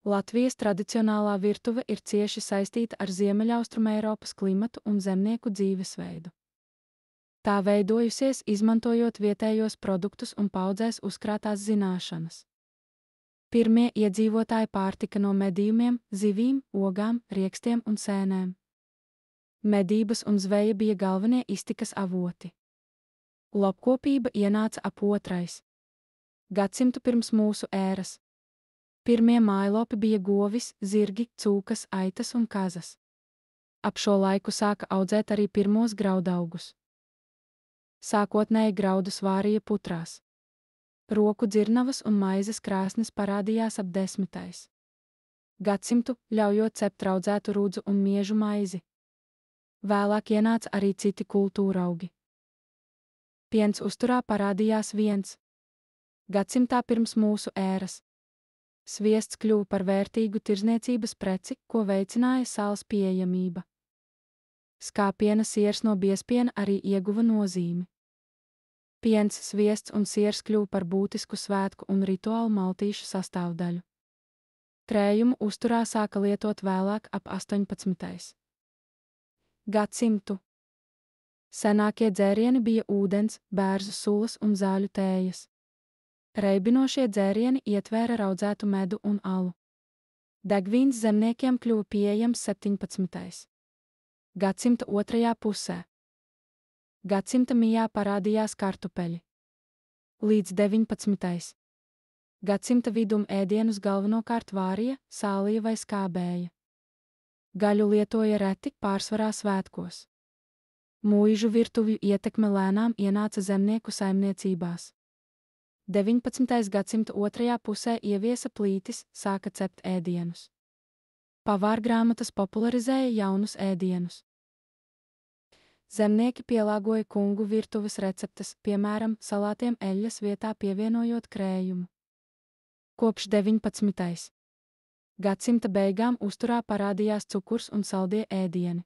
Latvijas tradicionālā virtuve ir cieši saistīta ar Ziemeļaustrumeiropas klimatu un zemnieku dzīvesveidu. Tā veidojusies, izmantojot vietējos produktus un paudzēs uzkrātās zināšanas. Pirmie iedzīvotāji pārtika no medījumiem, zivīm, ogām, riekstiem un sēnēm. Medības un zveja bija galvenie iztikas avoti. Lopkopība ienāca ap 2. gadsimtu pirms mūsu ēras. Pirmie mājlopi bija govis, zirgi, cūkas, aitas un kazas. Ap šo laiku sāka audzēt arī pirmos graudaugus. Sākotnēji graudus vārīja putrās. Roku dzirnavas un maizes krāsnes parādījās ap 10. gadsimtu, ļaujot cept raudzētu rudzu un miežu maizi. Vēlāk ienāca arī citi kultūraugi. Piens uzturā parādījās 1. gadsimtā pirms mūsu ēras. Sviests kļuva par vērtīgu tirdzniecības preci, ko veicināja sāls pieejamība. Skāpiena siers no biezpiena arī ieguva nozīmi. Piens, sviests un siers kļuva par būtisku svētku un rituālu maltīšu sastāvdaļu. Krējumu uzturā sāka lietot vēlāk ap 18. gadsimtu. Senākie dzērieni bija ūdens, bērzu sulas un zāļu tējas. Reibinošie dzērieni ietvēra raudzētu medu un alu. Degvīns zemniekiem kļuva pieejams 17. gadsimta otrajā pusē. Gadsimta mijā parādījās kartupeļi. Līdz 19. gadsimta vidum ēdienus galvenokārt vārīja, sālīja vai skābēja. Gaļu lietoja reti, pārsvarā svētkos. Mūižu virtuvju ietekme lēnām ienāca zemnieku saimniecībās. 19. gadsimta otrajā pusē ieviesa plītis, sāka cept ēdienus. Pavārgrāmatas popularizēja jaunus ēdienus. Zemnieki pielāgoja kungu virtuves receptes, piemēram, salātiem eļļas vietā pievienojot krējumu. Kopš 19. gadsimta beigām uzturā parādījās cukurs un saldie ēdieni.